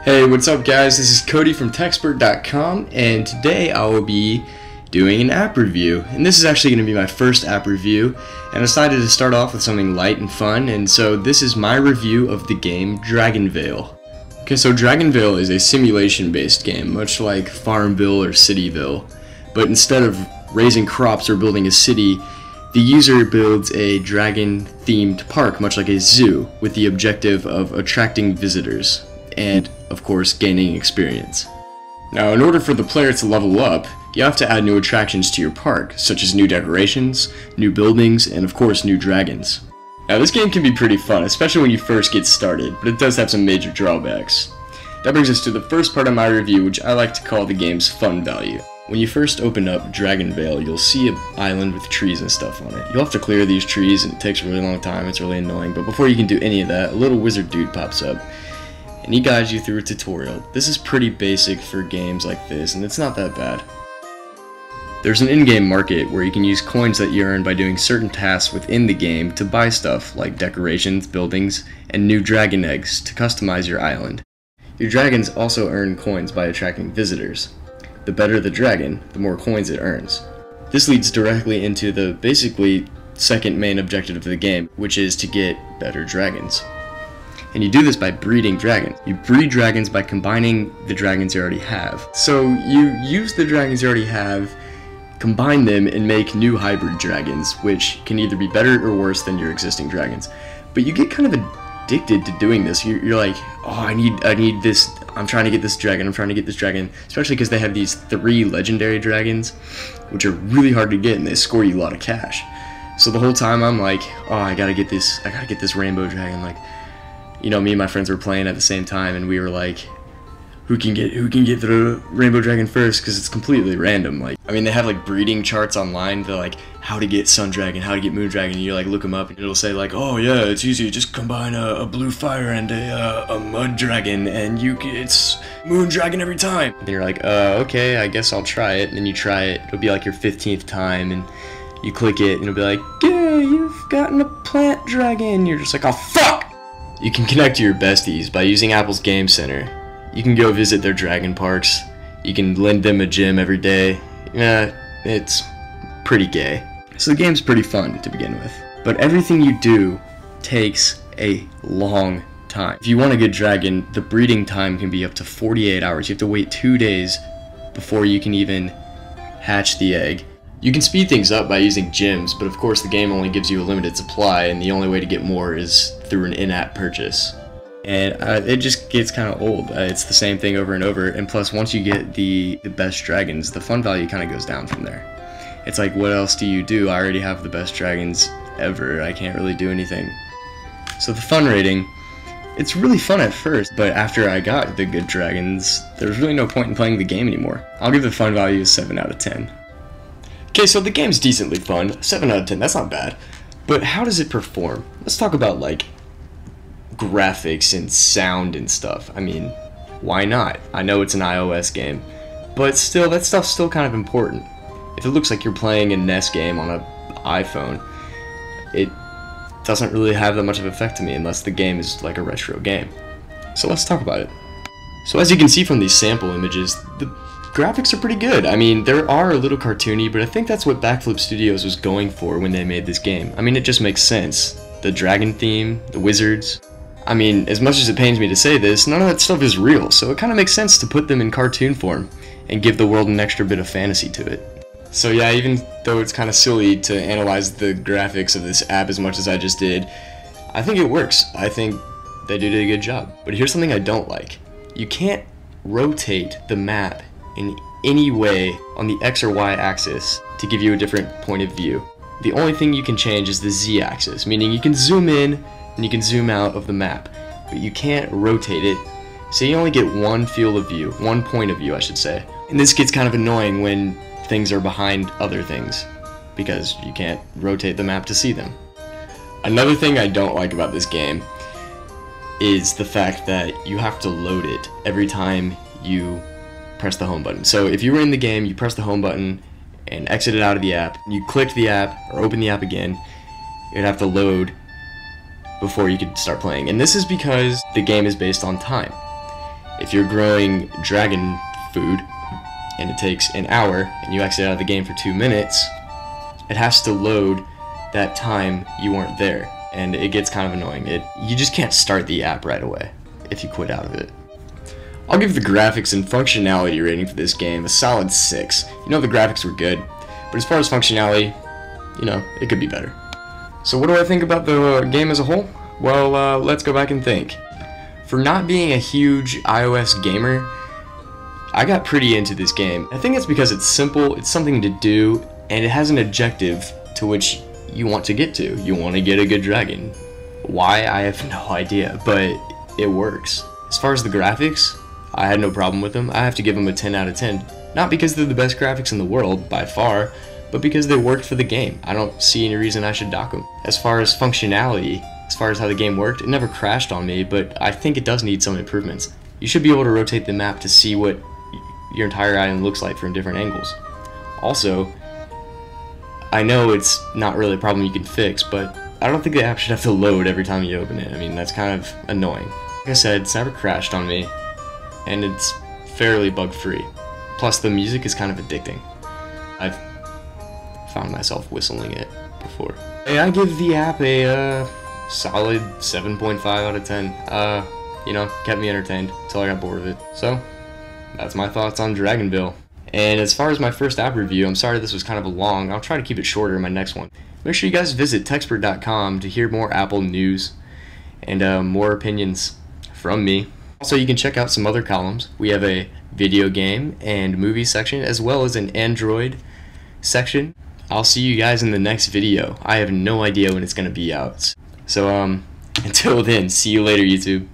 Hey, what's up guys? This is Cody from Techspert.com, and today I will be doing an app review. And this is actually going to be my first app review, and I decided to start off with something light and fun, and so this is my review of the game Dragonvale. Okay, so Dragonvale is a simulation-based game, much like Farmville or Cityville, but instead of raising crops or building a city, the user builds a dragon-themed park, much like a zoo, with the objective of attracting visitors and, of course, gaining experience. Now, in order for the player to level up, you have to add new attractions to your park, such as new decorations, new buildings, and of course, new dragons. Now, this game can be pretty fun, especially when you first get started, but it does have some major drawbacks. That brings us to the first part of my review, which I like to call the game's fun value. When you first open up Dragonvale, you'll see an island with trees and stuff on it. You'll have to clear these trees, and it takes a really long time, it's really annoying, but before you can do any of that, a little wizard dude pops up, and he guides you through a tutorial. This is pretty basic for games like this, and it's not that bad. There's an in-game market where you can use coins that you earn by doing certain tasks within the game to buy stuff like decorations, buildings, and new dragon eggs to customize your island. Your dragons also earn coins by attracting visitors. The better the dragon, the more coins it earns. This leads directly into the basically second main objective of the game, which is to get better dragons. And you do this by breeding dragons. You breed dragons by combining the dragons you already have. So you use the dragons you already have, combine them, and make new hybrid dragons, which can either be better or worse than your existing dragons. But you get kind of addicted to doing this. You're like, oh, I need this, I'm trying to get this dragon, especially because they have these 3 legendary dragons, which are really hard to get, and they score you a lot of cash. So the whole time I'm like, oh, I gotta get this rainbow dragon. Like, you know, me and my friends were playing at the same time, and we were like, who can get the rainbow dragon first, because it's completely random. Like, I mean, they have like breeding charts online. They're like, how to get sun dragon, how to get moon dragon, and you like look them up, and it'll say like, oh yeah, it's easy, just combine a blue fire and a mud dragon, and it's moon dragon every time. And you're like, okay, I guess I'll try it. And then you try it, it'll be like your 15th time, and you click it, and it'll be like, yeah, you've gotten a plant dragon. You're just like, oh fuck! You can connect to your besties by using Apple's Game Center. You can go visit their dragon parks. You can lend them a gym every day. Yeah, it's pretty gay. So the game's pretty fun to begin with. But everything you do takes a long time. If you want a good dragon, the breeding time can be up to 48 hours. You have to wait 2 days before you can even hatch the egg. You can speed things up by using gyms, but of course the game only gives you a limited supply, and the only way to get more is through an in-app purchase. And it just gets kind of old. It's the same thing over and over, and plus once you get the best dragons, the fun value kind of goes down from there. It's like, what else do you do? I already have the best dragons ever. I can't really do anything. So the fun rating, it's really fun at first, but after I got the good dragons, there's really no point in playing the game anymore. I'll give the fun value a 7 out of 10. Okay, so the game's decently fun. 7 out of 10, that's not bad. But how does it perform? Let's talk about, like, graphics and sound and stuff. I mean, why not? I know it's an iOS game, but still, that stuff's still kind of important. If it looks like you're playing a NES game on an iPhone, it doesn't really have that much of an effect to me unless the game is like a retro game. So let's talk about it. So as you can see from these sample images, the graphics are pretty good. I mean, they are a little cartoony, but I think that's what Backflip Studios was going for when they made this game. I mean, it just makes sense. The dragon theme, the wizards. I mean, as much as it pains me to say this, none of that stuff is real, so it kind of makes sense to put them in cartoon form and give the world an extra bit of fantasy to it. So yeah, even though it's kind of silly to analyze the graphics of this app as much as I just did, I think it works. I think they did a good job. But here's something I don't like. You can't rotate the map in any way on the X or Y axis to give you a different point of view. The only thing you can change is the Z axis, meaning you can zoom in and you can zoom out of the map, but you can't rotate it, so you only get one field of view, one point of view I should say. And this gets kind of annoying when things are behind other things, because you can't rotate the map to see them. Another thing I don't like about this game is the fact that you have to load it every time you press the home button. So if you were in the game, you press the home button and exit it out of the app, you clicked the app or open the app again, you'd have to load before you could start playing. And this is because the game is based on time. if you're growing dragon food and it takes an hour and you exit out of the game for 2 minutes, it has to load that time you weren't there, and it gets kind of annoying. You just can't start the app right away if you quit out of it. I'll give the graphics and functionality rating for this game a solid 6. You know, the graphics were good, but as far as functionality, you know, it could be better. So what do I think about the game as a whole? Well, let's go back and think. For not being a huge iOS gamer, I got pretty into this game. I think it's because it's simple, it's something to do, and it has an objective to which you want to get to. You want to get a good dragon. Why? I have no idea, but it works. As far as the graphics, I had no problem with them. I have to give them a 10 out of 10. Not because they're the best graphics in the world, by far, but because they worked for the game. I don't see any reason I should dock them. As far as functionality, as far as how the game worked, it never crashed on me, but I think it does need some improvements. You should be able to rotate the map to see what your entire island looks like from different angles. Also, I know it's not really a problem you can fix, but I don't think the app should have to load every time you open it. I mean, that's kind of annoying. Like I said, it's never crashed on me, and it's fairly bug-free. Plus, the music is kind of addicting. I've found myself whistling it before. Hey, I give the app a solid 7.5 out of 10. You know, kept me entertained until I got bored of it. So, that's my thoughts on Dragonvale. And as far as my first app review, I'm sorry this was kind of a long. I'll try to keep it shorter in my next one. Make sure you guys visit techspert.com to hear more Apple news and more opinions from me. Also, you can check out some other columns. We have a video game and movie section, as well as an Android section. I'll see you guys in the next video. I have no idea when it's going to be out. So, until then, see you later, YouTube.